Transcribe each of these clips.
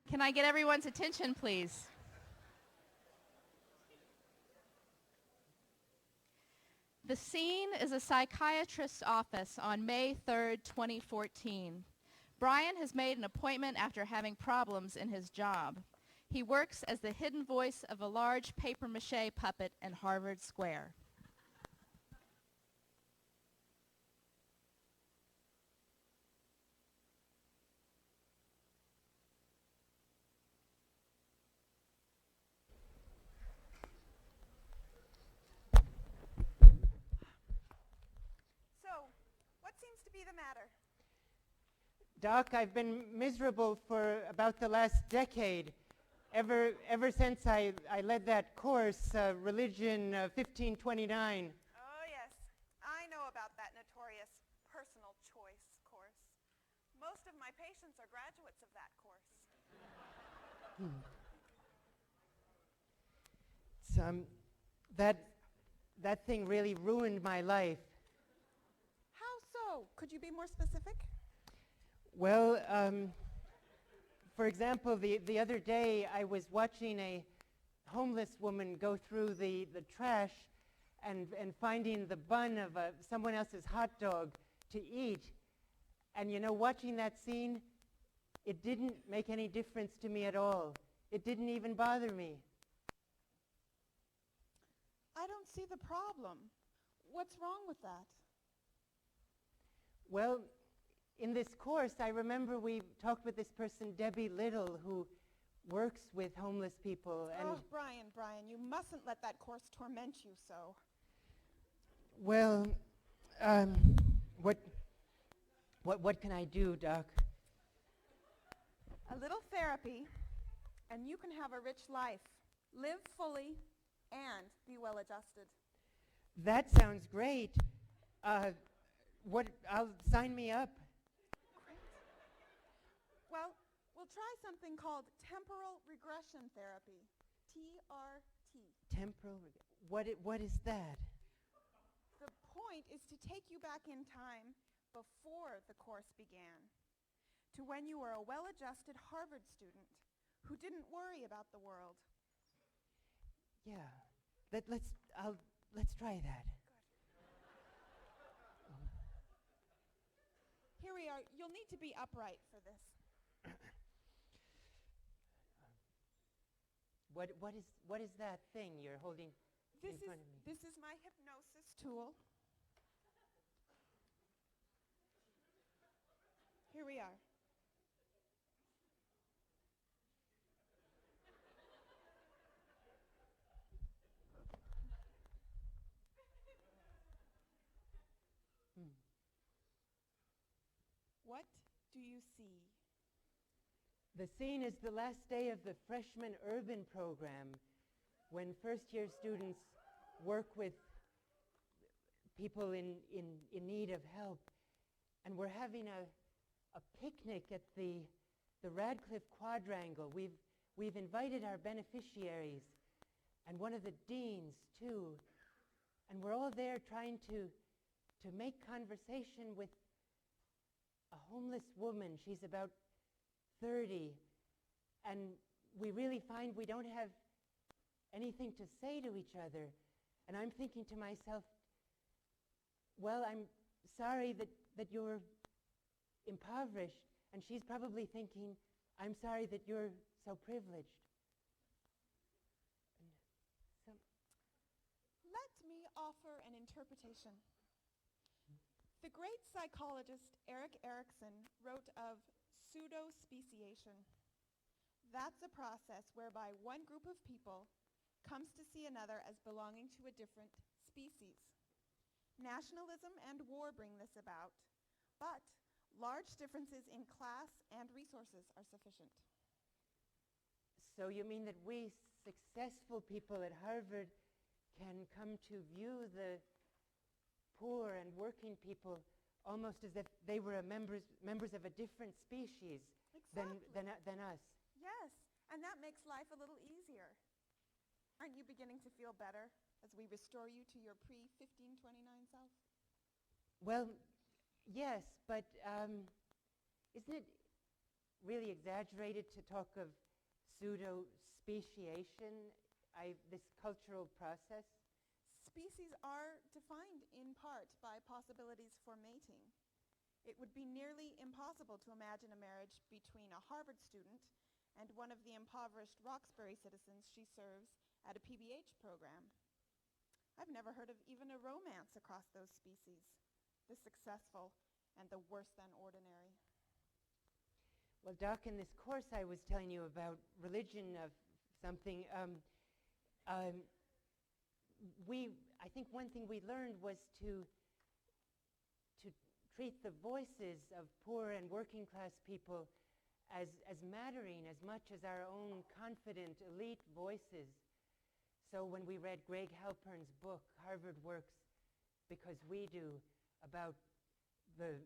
Can I get everyone's attention, please? The scene is a psychiatrist's office on May 3rd, 2014. Brian has made an appointment after having problems in his job. He works as the hidden voice of a large papier-mâché puppet in Harvard Square. So, what seems to be the matter? Doc, I've been miserable for about the last decade. Ever since I led that course, Religion 1529. Oh, yes. I know about that notorious personal choice course. Most of my patients are graduates of that course. That thing really ruined my life. How so? Could you be more specific? Well, for example, the other day I was watching a homeless woman go through the trash and finding the bun of someone else's hot dog to eat. And you know, watching that scene, it didn't make any difference to me at all. It didn't even bother me. I don't see the problem. What's wrong with that? Well, in this course, I remember we talked with this person, Debbie Little, who works with homeless people. And Oh, Brian, you mustn't let that course torment you so. well, what can I do, Doc? A little therapy, and you can have a rich life. Live fully and be well adjusted. That sounds great. I'll sign me up. Great. Well, we'll try something called temporal regression therapy, TRT. What is that? The point is to take you back in time before the course began, to when you were a well-adjusted Harvard student who didn't worry about the world. Yeah. Let's try that. Here we are. You'll need to be upright for this. What is that thing you're holding in front of me? This is my hypnosis tool. Here we are. What do you see? The scene is the last day of the freshman urban program, when first-year students work with people in need of help. And we're having a picnic at the Radcliffe Quadrangle. We've invited our beneficiaries and one of the deans too. And we're all there trying to make conversation with a homeless woman. She's about 30, and we really find we don't have anything to say to each other. And I'm thinking to myself, well, I'm sorry that you're impoverished, and she's probably thinking, I'm sorry that you're so privileged. Let me offer an interpretation. The great psychologist Erik Erikson wrote of pseudo speciation. That's a process whereby one group of people comes to see another as belonging to a different species. Nationalism and war bring this about, but large differences in class and resources are sufficient. So you mean that we successful people at Harvard can come to view the poor and working people almost as if they were members of a different species than us? Yes, and that makes life a little easier. Aren't you beginning to feel better as we restore you to your pre-1529 self? Well, yes, but really exaggerated to talk of pseudo speciation, this cultural process? Species are defined in part by possibilities for mating. It would be nearly impossible to imagine a marriage between a Harvard student and one of the impoverished Roxbury citizens she serves at a PBH program. I've never heard of even a romance across those species, the successful and the worse than ordinary. Well, Doc, in this course I was telling you about religion of something, I think one thing we learned was to treat the voices of poor and working class people as mattering as much as our own confident elite voices. So when we read Greg Halpern's book, Harvard Works Because We Do, about the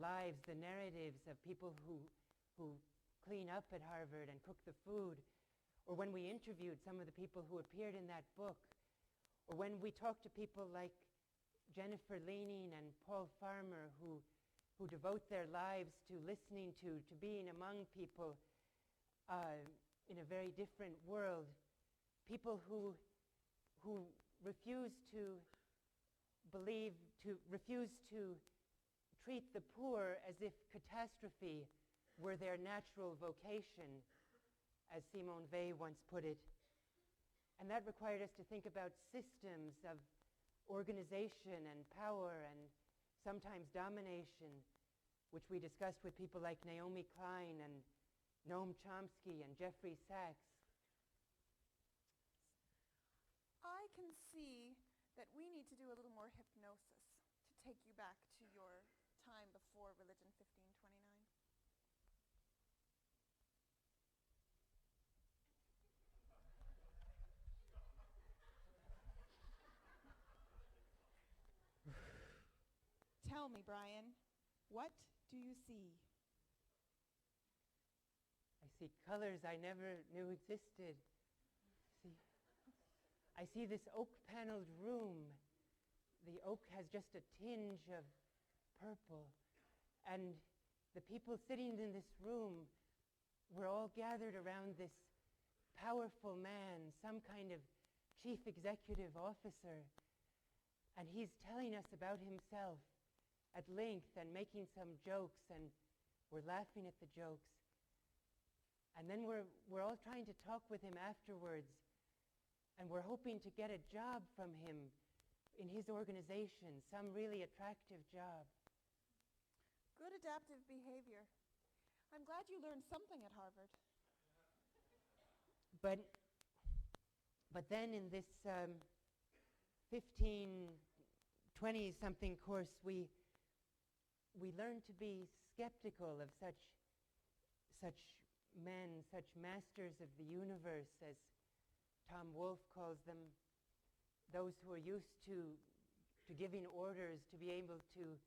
lives, the narratives of people who clean up at Harvard and cook the food, or when we interviewed some of the people who appeared in that book, or when we talked to people like Jennifer Leaning and Paul Farmer who devote their lives to listening to being among people in a very different world, people who refuse to refuse to treat the poor as if catastrophe were their natural vocation, as Simone Weil once put it. And that required us to think about systems of organization and power and sometimes domination, which we discussed with people like Naomi Klein and Noam Chomsky and Jeffrey Sachs. I can see that we need to do a little more hypnosis to take you back to your time before Religion 1529. Tell me, Brian, what do you see? I see colors I never knew existed. I see this oak-paneled room. The oak has just a tinge of purple. And the people sitting in this room were all gathered around this powerful man, some kind of chief executive officer. And he's telling us about himself at length and making some jokes, and we're laughing at the jokes. And then we're all trying to talk with him afterwards, and we're hoping to get a job from him in his organization, some really attractive job. Good adaptive behavior. I'm glad you learned something at Harvard. But then in this 15, 20-something course, we learned to be skeptical of such men, such masters of the universe, as Tom Wolfe calls them, those who are used to giving orders, to be able to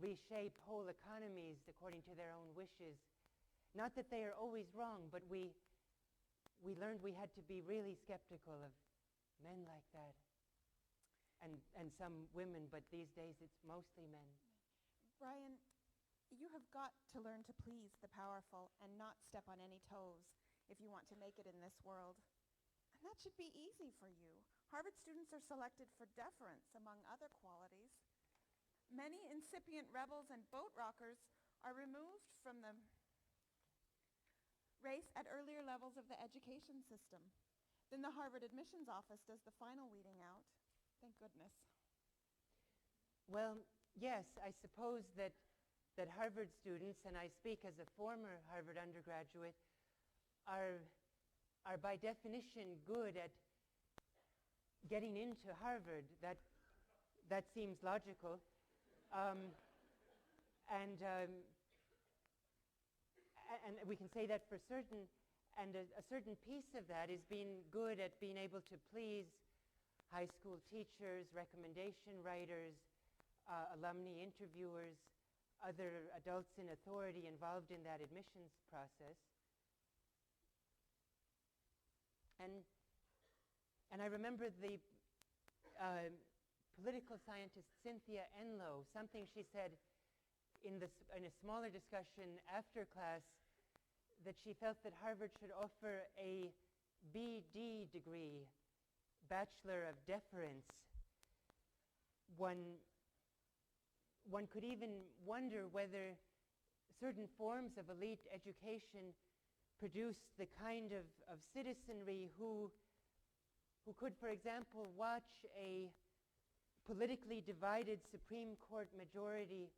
reshape whole economies according to their own wishes. Not that they are always wrong, but we learned we had to be really skeptical of men like that. And some women, but these days it's mostly men. Brian, you have got to learn to please the powerful and not step on any toes if you want to make it in this world. And that should be easy for you. Harvard students are selected for deference, among other qualities. Many incipient rebels and boat rockers are removed from the race at earlier levels of the education system. Then the Harvard admissions office does the final weeding out. Thank goodness. Well, yes, I suppose that Harvard students, and I speak as a former Harvard undergraduate, are by definition good at getting into Harvard. That seems logical. And we can say that for certain, and a certain piece of that is being good at being able to please high school teachers, recommendation writers, alumni interviewers, other adults in authority involved in that admissions process. And I remember the political scientist Cynthia Enloe, something she said in a smaller discussion after class that she felt that Harvard should offer a BD degree, Bachelor of Deference. One could even wonder whether certain forms of elite education produce the kind of citizenry who could, for example, watch a politically divided Supreme Court majority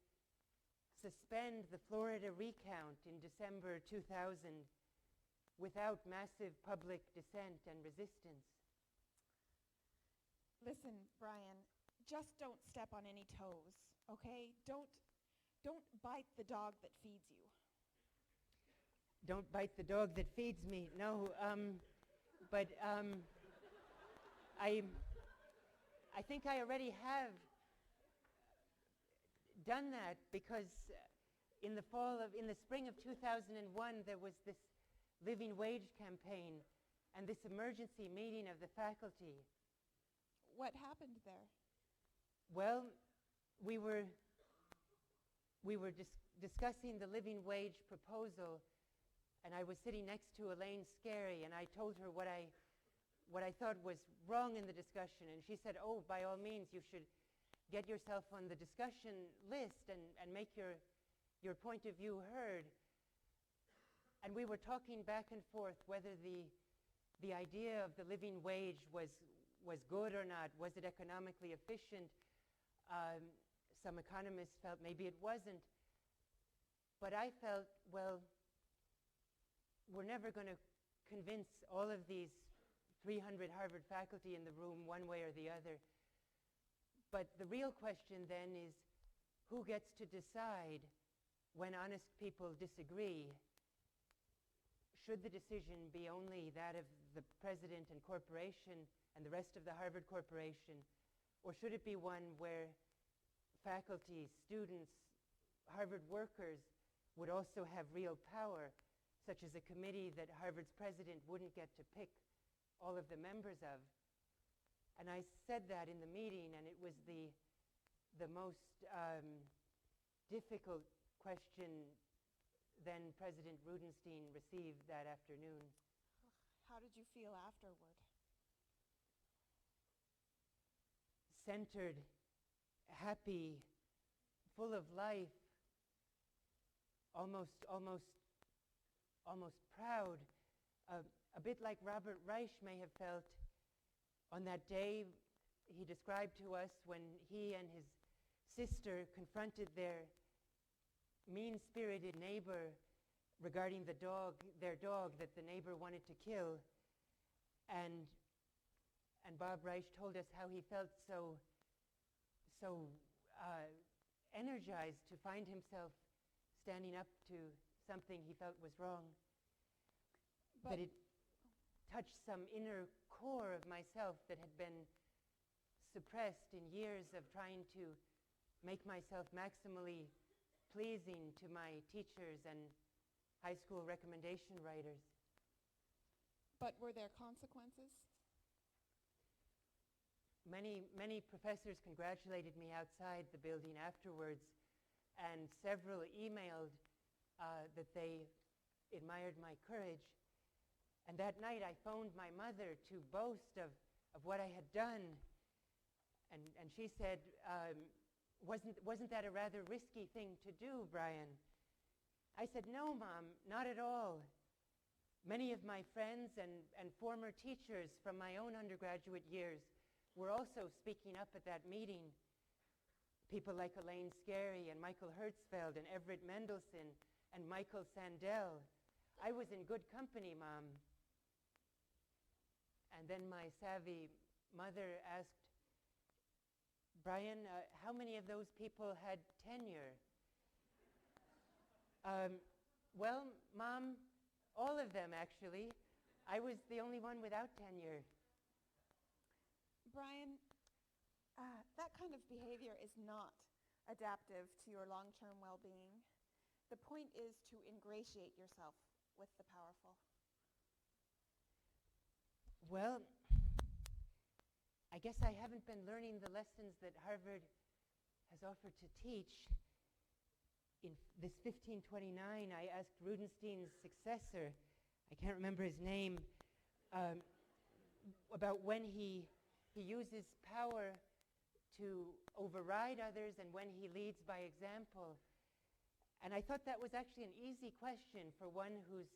suspend the Florida recount in December 2000 without massive public dissent and resistance. Listen, Brian, just don't step on any toes, okay? Don't bite the dog that feeds you. Don't bite the dog that feeds me. No, but I think I already have done that, because in the spring of 2001, there was this living wage campaign and this emergency meeting of the faculty. What happened there? Well, we were discussing the living wage proposal, and I was sitting next to Elaine Scarry, and I told her what I thought was wrong in the discussion, and she said, "Oh, by all means, you should get yourself on the discussion list and make your point of view heard." And we were talking back and forth whether the idea of the living wage was good or not. Was it economically efficient? Some economists felt maybe it wasn't. But I felt, well, we're never going to convince all of these 300 Harvard faculty in the room one way or the other. But the real question then is, who gets to decide when honest people disagree? Should the decision be only that of the president and corporation and the rest of the Harvard Corporation? Or should it be one where faculty, students, Harvard workers would also have real power, such as a committee that Harvard's president wouldn't get to pick all of the members of? And I said that in the meeting, and it was the most difficult question then President Rudenstein received that afternoon. How did you feel afterward? Centered, happy, full of life, almost proud, a bit like Robert Reich may have felt on that day he described to us when he and his sister confronted their mean-spirited neighbor regarding their dog that the neighbor wanted to kill. And Bob Reich told us how he felt so energized to find himself standing up to something he felt was wrong. But it touched some inner core of myself that had been suppressed in years of trying to make myself maximally pleasing to my teachers and high school recommendation writers. But were there consequences? Many professors congratulated me outside the building afterwards, and several emailed that they admired my courage. And that night I phoned my mother to boast of what I had done. And she said, wasn't that a rather risky thing to do, Brian? I said, "No, Mom, not at all. Many of my friends and former teachers from my own undergraduate years were also speaking up at that meeting. People like Elaine Scarry and Michael Hertzfeld and Everett Mendelsohn and Michael Sandel. I was in good company, Mom." And then my savvy mother asked, "Brian, how many of those people had tenure?" Well, Mom, all of them, actually. I was the only one without tenure. Brian, that kind of behavior is not adaptive to your long-term well-being. The point is to ingratiate yourself with the powerful. Well, I guess I haven't been learning the lessons that Harvard has offered to teach. in this 1529, I asked Rudenstein's successor, I can't remember his name, about when he uses power to override others and when he leads by example. And I thought that was actually an easy question for one who's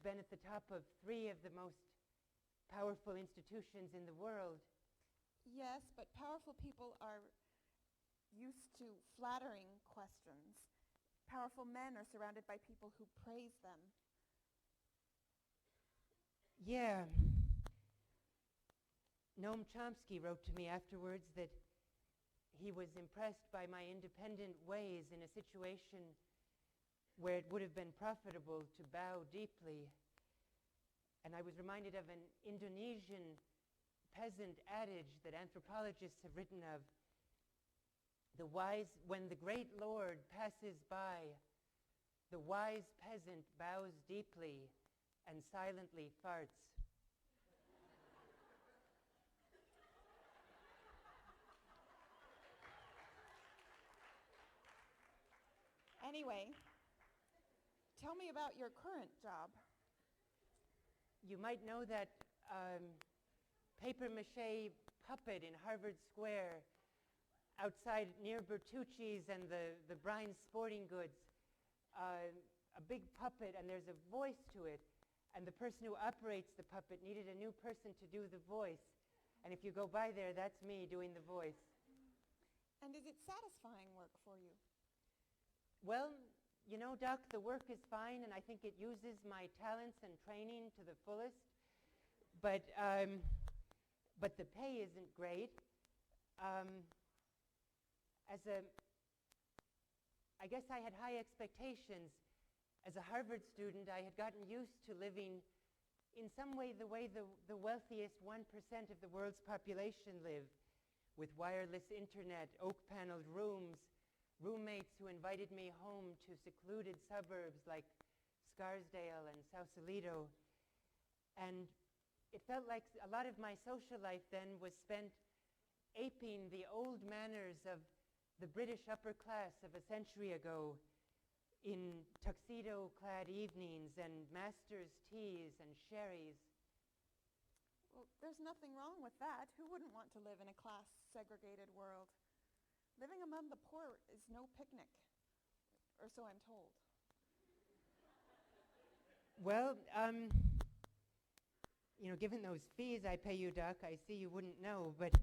been at the top of 3 of the most powerful institutions in the world. Yes, but powerful people are used to flattering questions. Powerful men are surrounded by people who praise them. Yeah. Noam Chomsky wrote to me afterwards that he was impressed by my independent ways in a situation where it would have been profitable to bow deeply. And I was reminded of an Indonesian peasant adage that anthropologists have written of. When the great lord passes by, the wise peasant bows deeply and silently farts. Anyway, tell me about your current job. You might know that papier-mâché puppet in Harvard Square outside near Bertucci's and the Bryan Sporting Goods. A big puppet, and there's a voice to it. And the person who operates the puppet needed a new person to do the voice. And if you go by there, that's me doing the voice. And is it satisfying work for you? Well, you know, Doc, the work is fine, and I think it uses my talents and training to the fullest. But the pay isn't great. I guess I had high expectations. As a Harvard student, I had gotten used to living in some way the wealthiest 1% of the world's population live, with wireless internet, oak-paneled rooms, roommates who invited me home to secluded suburbs like Scarsdale and Sausalito. And it felt like a lot of my social life then was spent aping the old manners of the British upper class of a century ago, in tuxedo-clad evenings and master's teas and sherries. Well, there's nothing wrong with that. Who wouldn't want to live in a class-segregated world? Living among the poor is no picnic, or so I'm told. Well, you know, given those fees I pay you, Doc, I see you wouldn't know, but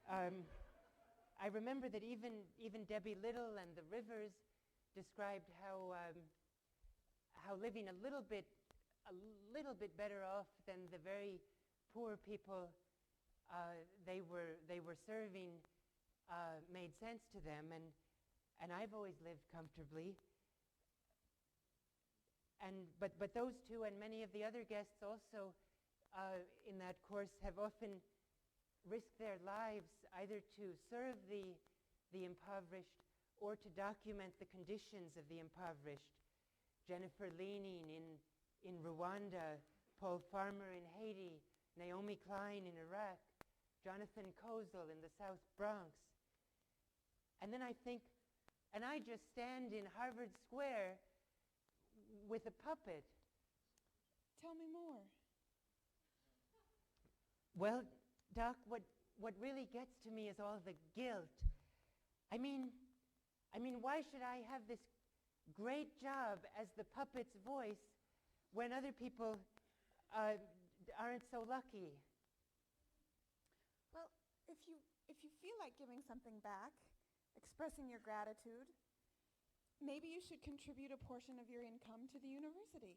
I remember that even Debbie Little and the Rivers described how living a little bit better off than the very poor people they were serving made sense to them, and I've always lived comfortably. But those two and many of the other guests also in that course have often risked their lives either to serve the impoverished or to document the conditions of the impoverished. Jennifer Leaning in Rwanda, Paul Farmer in Haiti, Naomi Klein in Iraq, Jonathan Kozol in the South Bronx. And then I think, and I just stand in Harvard Square with a puppet. Tell me more. Well, Doc, what really gets to me is all the guilt. I mean, why should I have this great job as the puppet's voice when other people aren't so lucky? Well, if you feel like giving something back, expressing your gratitude, maybe you should contribute a portion of your income to the university.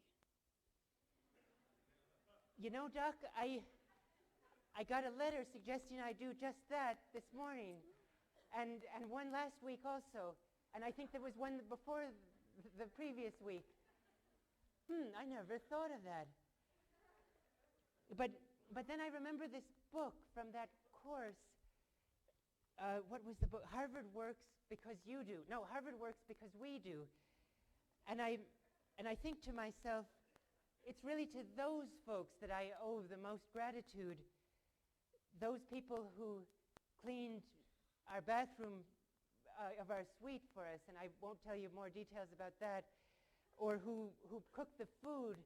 You know, Doc, I got a letter suggesting I do just that this morning, and one last week also, and I think there was one before the previous week. I never thought of that. But then I remember this book from that course. What was the book? Harvard Works Because You Do. No, Harvard Works Because We Do. And I think to myself, it's really to those folks that I owe the most gratitude. Those people who cleaned our bathroom of our suite for us, and I won't tell you more details about that, or who cooked the food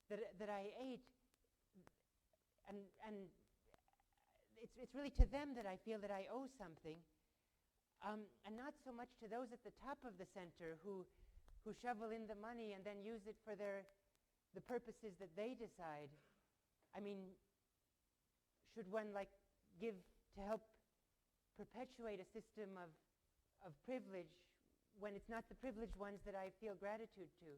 that I ate, and it's really to them that I feel that I owe something, and not so much to those at the top of the center who shovel in the money and then use it for the purposes that they decide. I mean, should one give to help perpetuate a system of privilege when it's not the privileged ones that I feel gratitude to?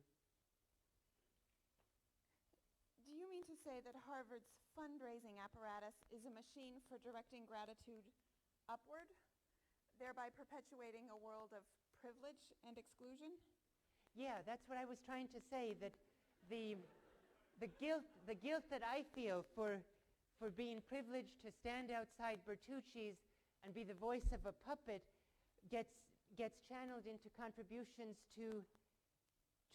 Do you mean to say that Harvard's fundraising apparatus is a machine for directing gratitude upward, thereby perpetuating a world of privilege and exclusion? Yeah, that's what I was trying to say, that the guilt that I feel for being privileged to stand outside Bertucci's and be the voice of a puppet gets channeled into contributions to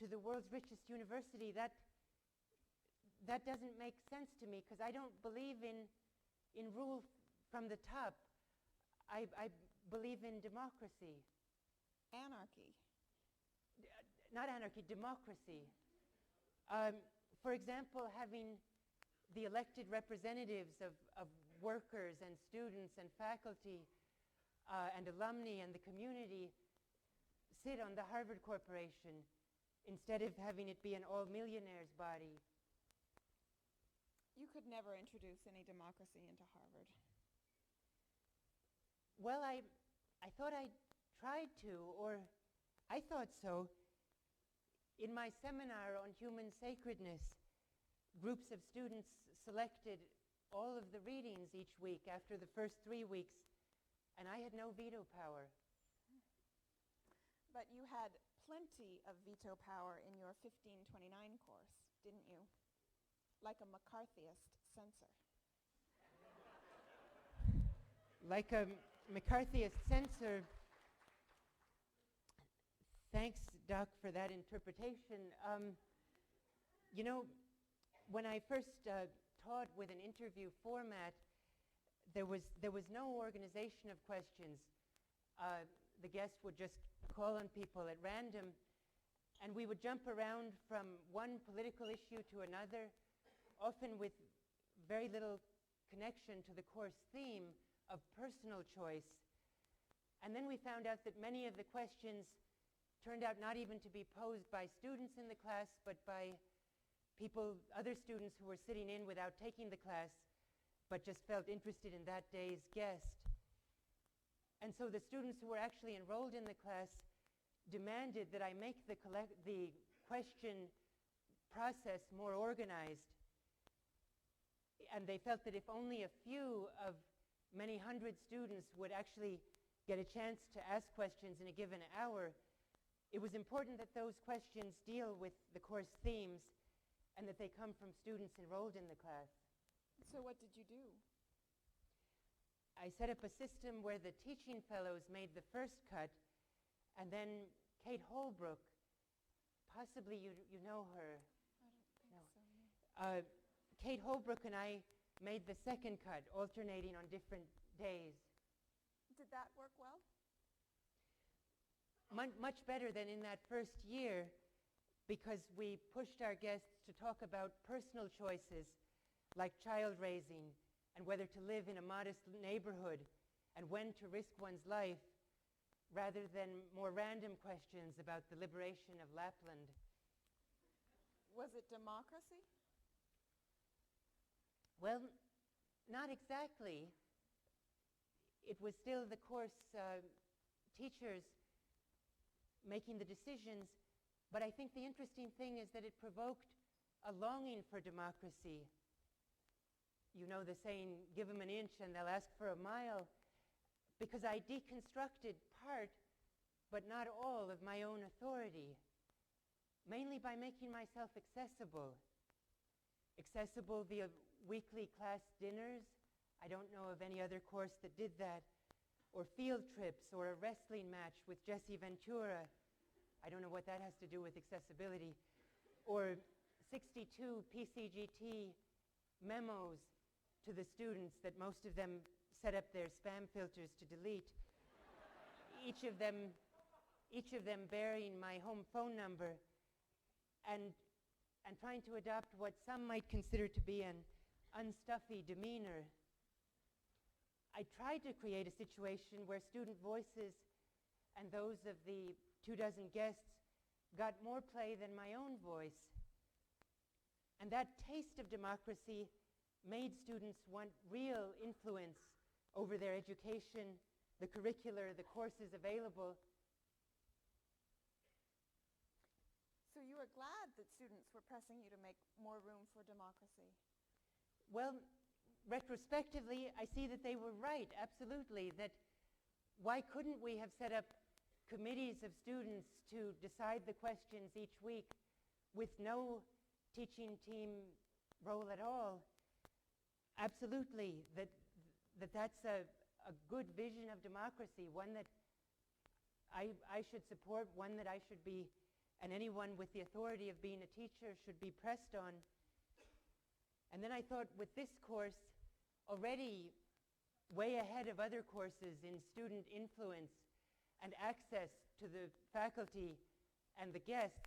the world's richest university. That doesn't make sense to me, because I don't believe in rule from the top. I believe in democracy. Anarchy. Not anarchy, democracy. For example, having the elected representatives of workers and students and faculty and alumni and the community sit on the Harvard Corporation instead of having it be an all-millionaires body. You could never introduce any democracy into Harvard. Well, I thought I tried to, or I thought so. In my seminar on human sacredness, groups of students selected all of the readings each week after the first 3 weeks, and I had no veto power. But you had plenty of veto power in your 1529 course, didn't you? Like a McCarthyist censor. Like a McCarthyist censor. Thanks, Doc, for that interpretation. You know, when I first taught with an interview format, there was no organization of questions. The guest would just call on people at random, and we would jump around from one political issue to another, often with very little connection to the course theme of personal choice. And then we found out that many of the questions turned out not even to be posed by students in the class, but by other students who were sitting in without taking the class, but just felt interested in that day's guest. And so the students who were actually enrolled in the class demanded that I make the question process more organized. And they felt that if only a few of many hundred students would actually get a chance to ask questions in a given hour, it was important that those questions deal with the course themes and that they come from students enrolled in the class. So what did you do? I set up a system where the teaching fellows made the first cut, and then Kate Holbrook, possibly you know her. I don't think so. Kate Holbrook and I made the second cut, alternating on different days. Did that work well? Much better than in that first year, because we pushed our guests to talk about personal choices like child raising and whether to live in a modest neighborhood and when to risk one's life, rather than more random questions about the liberation of Lapland. Was it democracy? Well, not exactly. It was still the course teachers making the decisions, but I think the interesting thing is that it provoked a longing for democracy. You know the saying, give them an inch and they'll ask for a mile, because I deconstructed part, but not all, of my own authority, mainly by making myself accessible. Accessible via weekly class dinners. I don't know of any other course that did that. Or field trips, or a wrestling match with Jesse Ventura. I don't know what that has to do with accessibility. Or 62 PCGT memos to the students that most of them set up their spam filters to delete. each of them bearing my home phone number, and trying to adopt what some might consider to be an unstuffy demeanor. I tried to create a situation where student voices and those of the 24 guests got more play than my own voice. And that taste of democracy made students want real influence over their education, the curricular, the courses available. So you were glad that students were pressing you to make more room for democracy? Well, retrospectively, I see that they were right, absolutely, that why couldn't we have set up committees of students to decide the questions each week with no teaching team role at all? Absolutely, that's a good vision of democracy, one that I should support, one that I should be, and anyone with the authority of being a teacher should be pressed on. And then I thought, with this course, already way ahead of other courses in student influence and access to the faculty and the guests,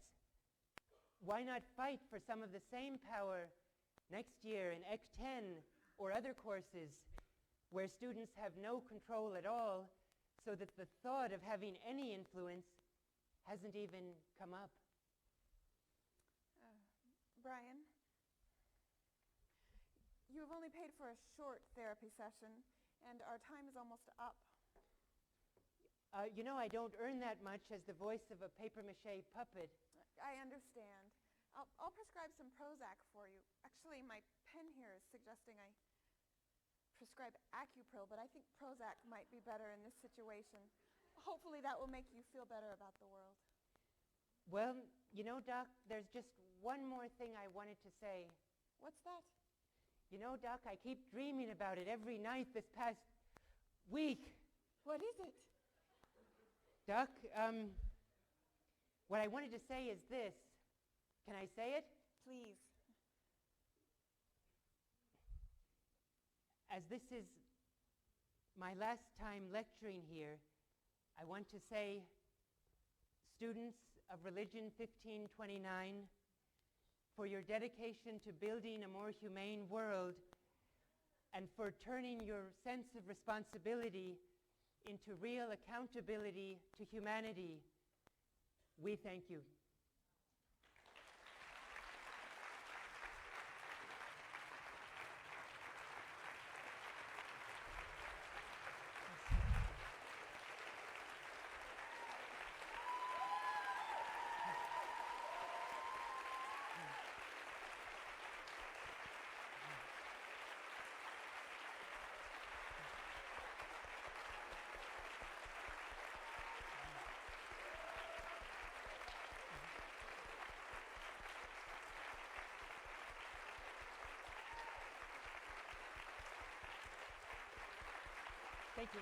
why not fight for some of the same power next year in Ec 10 or other courses where students have no control at all, so that the thought of having any influence hasn't even come up? Brian, you have only paid for a short therapy session, and our time is almost up. You know, I don't earn that much as the voice of a papier-mâché puppet. I understand. I'll prescribe some Prozac for you. Actually, my pen here is suggesting I prescribe Acupril, but I think Prozac might be better in this situation. Hopefully that will make you feel better about the world. Well, you know, Doc, there's just one more thing I wanted to say. What's that? You know, Doc, I keep dreaming about it every night this past week. What is it? Doc, what I wanted to say is this. Can I say it? Please. As this is my last time lecturing here, I want to say, students of Religion 1529, for your dedication to building a more humane world and for turning your sense of responsibility into real accountability to humanity, we thank you. Thank you.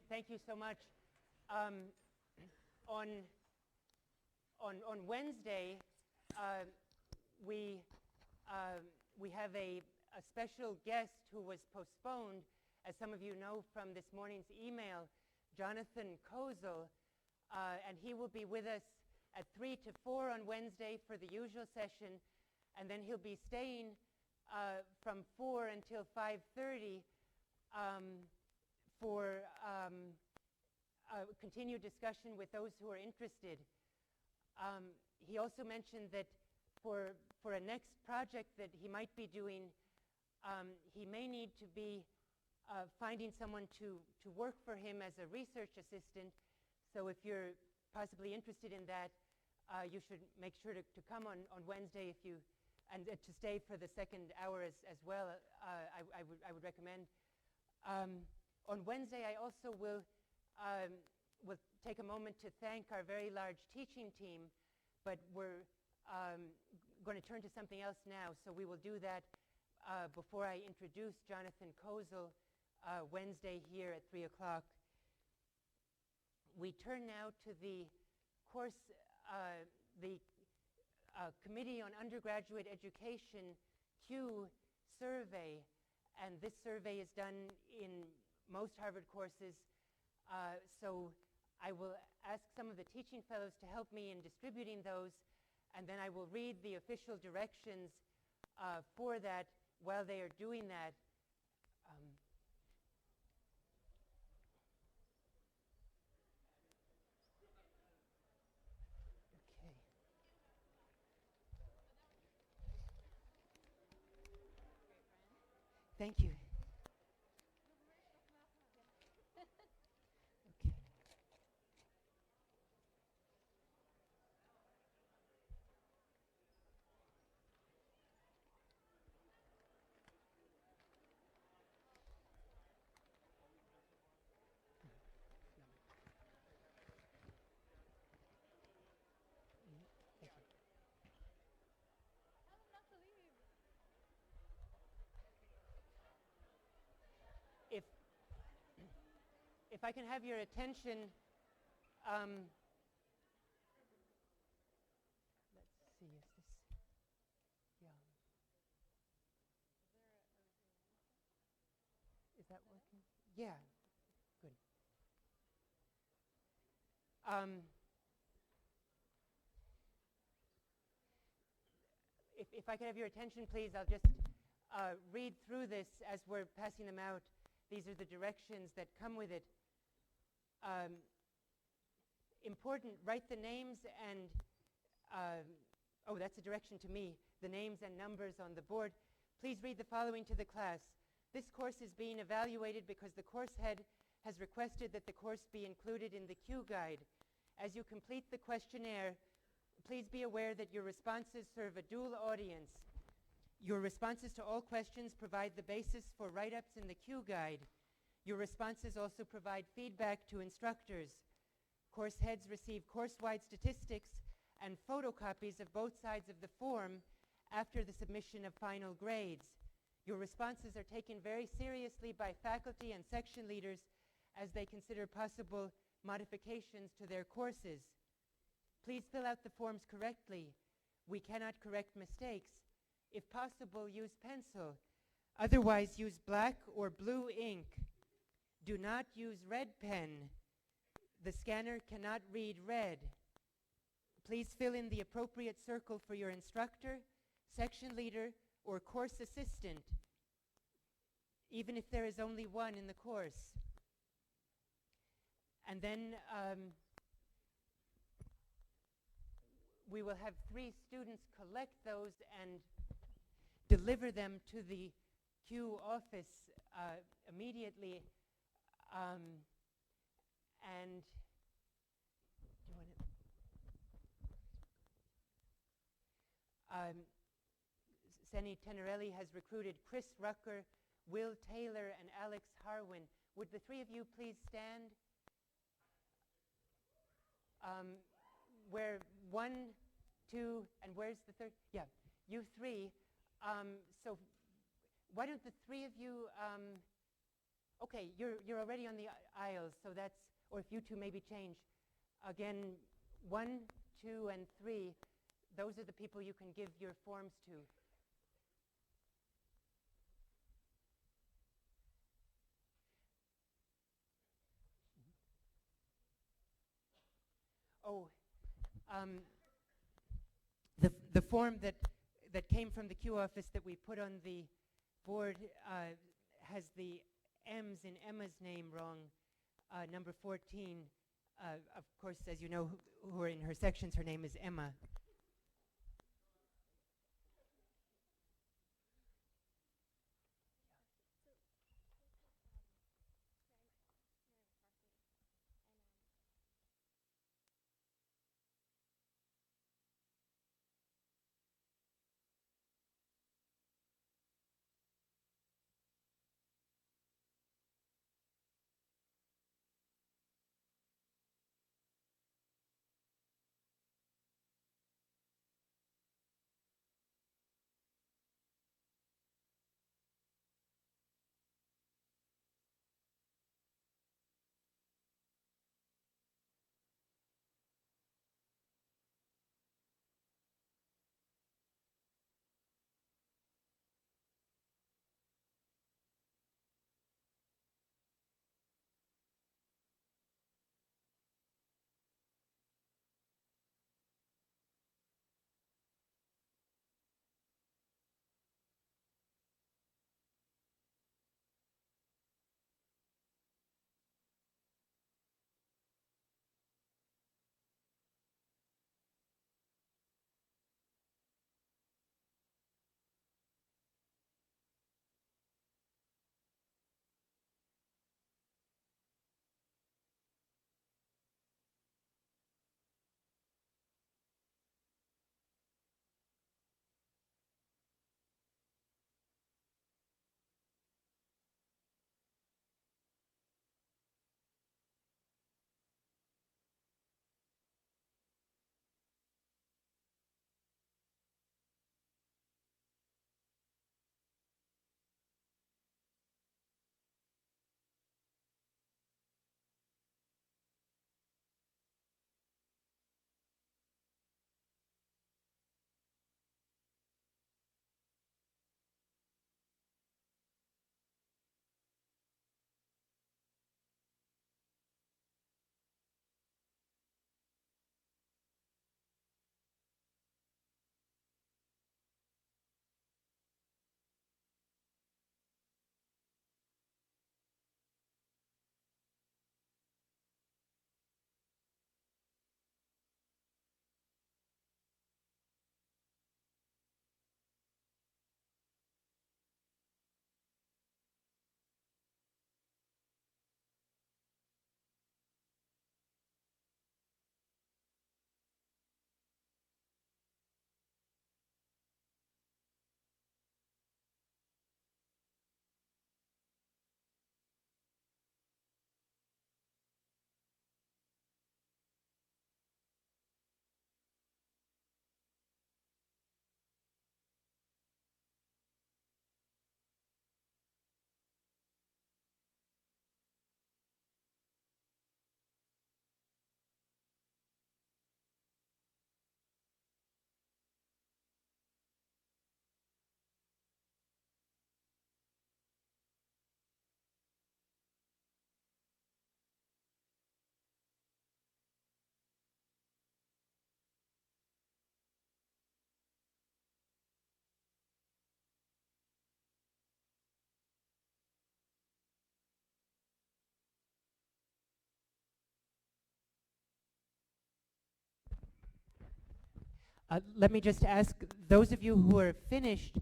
Thank you so much. On Wednesday, we have a special guest who was postponed, as some of you know from this morning's email, Jonathan Kozel, and he will be with us at 3 to 4 on Wednesday for the usual session, and then he'll be staying from 4 until 5:30 for continued discussion with those who are interested. He also mentioned that for a next project that he might be doing, he may need to be finding someone to work for him as a research assistant. So if you're possibly interested in that, you should make sure to come on Wednesday and to stay for the second hour as well. I would recommend. On Wednesday, I also will take a moment to thank our very large teaching team, but we're going to turn to something else now, so we will do that before I introduce Jonathan Kozel, Wednesday here at 3 o'clock. We turn now to the course, the Committee on Undergraduate Education Q survey, and this survey is done in most Harvard courses, so I will ask some of the teaching fellows to help me in distributing those, and then I will read the official directions for that while they are doing that. Okay. Thank you. Okay. If if I can have your attention, let's see, is this, yeah. Is that working? Yeah, good. If I could have your attention, please, I'll just read through this as we're passing them out. These are the directions that come with it. Important, write the names and, oh, that's a direction to me, the names and numbers on the board. Please read the following to the class. This course is being evaluated because the course head has requested that the course be included in the Q guide. As you complete the questionnaire, please be aware that your responses serve a dual audience. Your responses to all questions provide the basis for write-ups in the Q guide. Your responses also provide feedback to instructors. Course heads receive course-wide statistics and photocopies of both sides of the form after the submission of final grades. Your responses are taken very seriously by faculty and section leaders as they consider possible modifications to their courses. Please fill out the forms correctly. We cannot correct mistakes. If possible, use pencil. Otherwise, use black or blue ink. Do not use red pen. The scanner cannot read red. Please fill in the appropriate circle for your instructor, section leader, or course assistant, even if there is only one in the course. And then we will have 3 students collect those and deliver them to the Q office immediately. And do you want to? Senny Tenerelli has recruited Chris Rucker, Will Taylor, and Alex Harwin. Would the 3 of you please stand? Where 1, 2, and where's the third? Yeah, you 3. So why don't the 3 of you, okay, you're already on the aisles, so that's, or if you 2 maybe change. Again, 1, 2, and 3, those are the people you can give your forms to. Oh, the form that came from the Q office that we put on the board has the M's in Emma's name wrong. Number 14, of course, as you know, who are in her sections, her name is Emma. Let me just ask those of you who are finished,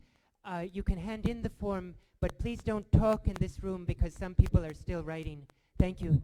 you can hand in the form, but please don't talk in this room because some people are still writing. Thank you.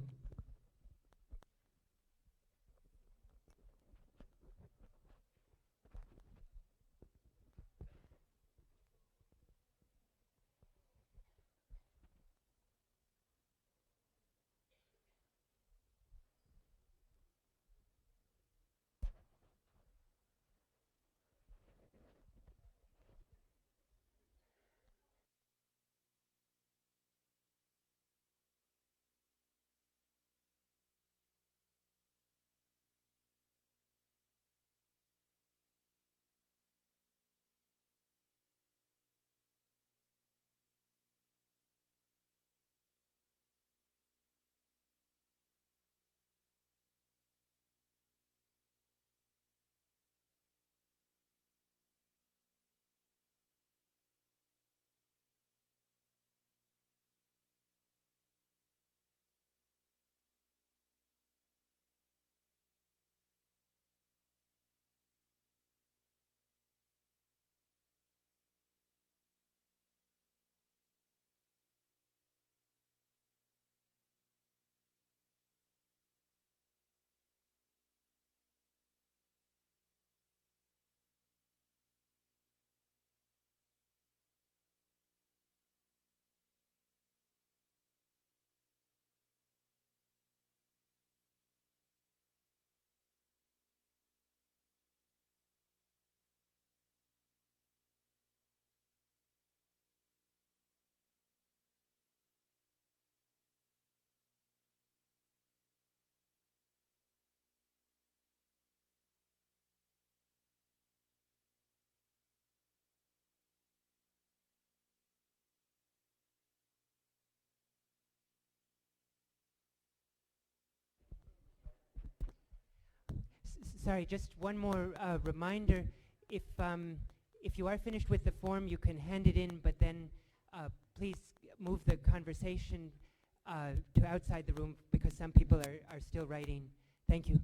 Sorry, just one more reminder. If you are finished with the form, you can hand it in, but then please move the conversation to outside the room because some people are still writing. Thank you.